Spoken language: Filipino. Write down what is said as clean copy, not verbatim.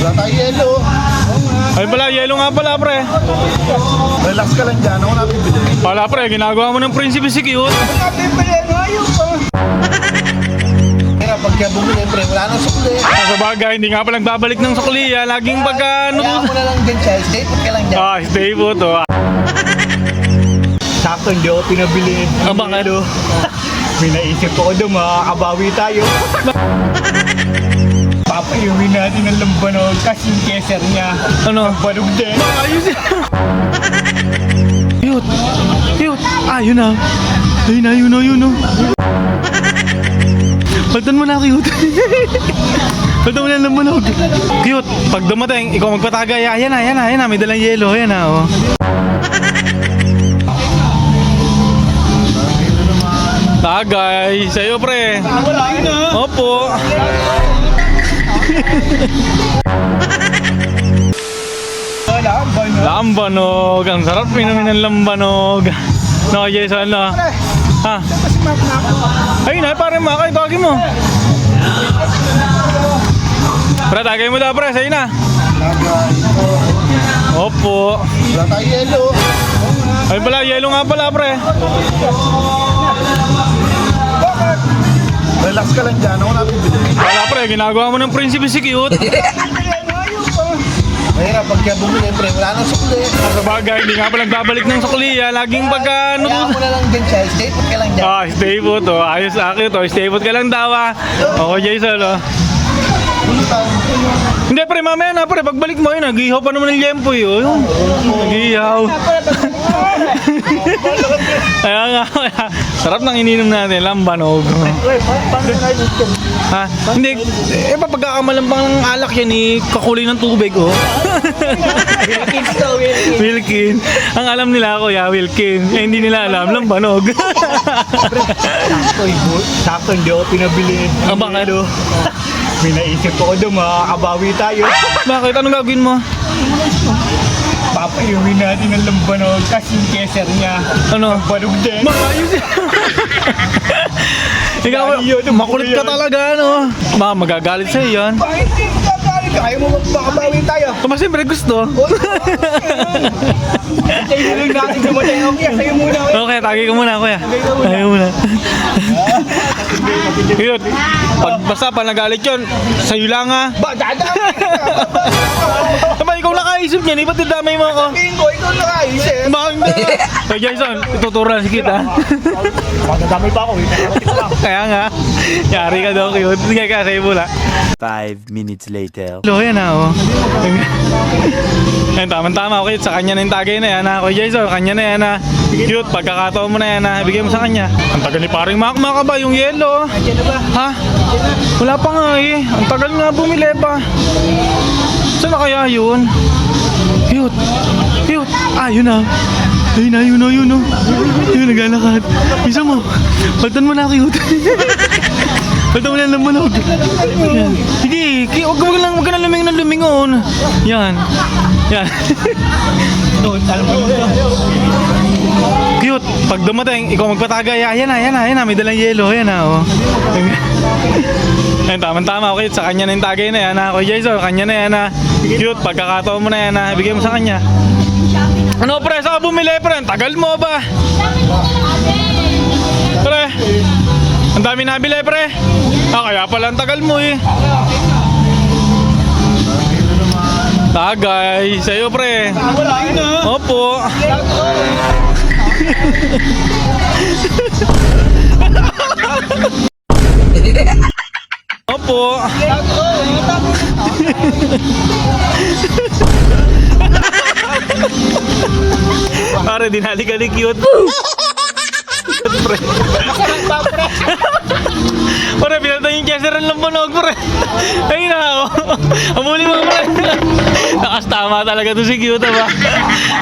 Wala tayo yelo. Ay pala, yelo nga pala pre. Relax ka lang dyan. Ako nabibili. Pala pre, ginagawa mo ng prinsipe si cute. Nabibili. Ayaw pa. Kaya pagka bumili, pre, wala nang sukli. Sa bagay, hindi nga pala nagbabalik ng sukli. Laging pagka... Kaya mo na lang dyan siya. Stay put ka lang dyan. Stay put oh. Sakto, hindi ako pinabili. Bakit? May naisip ko doon, makakabawi tayo. Papayuwi natin ang lambanog kasi yung keser niya. Ano? Banog din. Ayos yan. Cute. Cute. Yun na. Ayun na, yun na, yun na. Pagtan mo na, cute. Pagtan mo na ang lambanog. Cute. Pag dumating, ikaw magpatagay. Ayan na, ayan na, ayan na. May dalang yelo. Ayan na, oh. Tagay. Sa'yo, pre. Wala yun na. Opo. Lambanog. Ang sarap minumin ng lambanog. No, Jason, no? Ha? Ayun na, pare makay. Tagay mo. Pre, tagay mo daw, pre. Sa'yo na. Opo. Wala tayo yelo. Ay pala, yelo nga pala, pre. Relax ka lang dyan. Ako nabibili. Wala, pre. Ginagawa mo ng prinsipe si cute. Kaya pagka bumili, pre, wala nang sukli. Sa bagay, hindi nga pala nagbabalik ng sukli. Laging pagka... Kaya mo na lang dyan siya. Stay put ka lang dyan. Stay put, oh. Ayos sa akin, oh. Stay put ka lang daw, ah. Ako, Jason, oh. Hindi, pre, mamaya na, pre. Pagbalik mo, yun, nag-ihaw pa naman ng lempoy, oh. Nag-ihaw. Kaya nga, sarap ng ininom natin, lambanog. Ha? Hindi, pagkakamalampang ng alak yan, kakulay ng tubig, oh. Wilkin. Ang alam nila ako, Wilkin. Hindi nila alam, lambanog. Sakto, hindi ako pinabili. Bakit? May naisip ko doon, makakabawi tayo. Bakit? Anong gagawin mo? Papayuwi natin ang lambanog kasi yung keser niya. Ano? Banog din. Ayos yan. Ikaw, makulit ka talaga, ano? Magagalit sa'yo yan. Bakit hindi ka galit? Ayaw mo makabawi tayo. Kung siyempre gusto. Sa'yo lang natin dumatay. Okay, sa'yo muna. Okay, tagay ko muna, kuya. Tagay ko muna. Yun. Basta pa nagalit yun, sa'yo lang, ha? Ba, dadami. Diba, ikaw nakaisip niyan, ba't damay mo ako? Sabihin ko, ikaw nakaisip. Bakit na? Kaya Jason, ituturan si kita. Magdadamay pa ako. Kaya nga, yari ka daw, cute. Sige ka, sa'yo mula. 5 minutes later. Hello, yan na, oh. Yan, tama-tama, okay. Sa kanya na yung tagay na yan, ha? Kuya Jason, kanya na yan, ha? Cute, pagkakataon mo na yan, ha? Ibigay mo sa kanya. Ang tagal ni paring makmaka ba, yung yelo? Ha? Wala pa nga, eh. Ang tagal nga bumili pa. Saan na kaya yun? Cute. Cute. Yun na. Ayun na, yun na, yun na. Yun, naglalakad. Bisa mo. Pagtan mo na, cute. Pagtan mo na lang manog. Sige, huwag ka na lumingon ng lumingon. Yan. Yan. Cute. Pag dumating, ikaw magpatagay. Ayan na, ayan na, ayan na. May dalang yelo. Ayan na, oh. Ayun, tama-tama. Okay, sa kanya na yung tagay na yan, ha? Kuya Jason, kanya na yan, ha? Cute, pagkakataon mo na yan, ha? Ibigay mo sa kanya. Ano, pre? Saan ka bumili, pre? Ang tagal mo ba? Pre, ang dami nabili, pre. Kaya pala ang tagal mo, eh. Tagay. Sa'yo, pre. Wala yun na. Opo. Opo. Pare, dinali ka ni cute. Pre. Pare, pinatay yung chaser ang lambanog, pre. Ayun na, oh. Amuli mo, pre. Nakastama talaga to si cute, ba?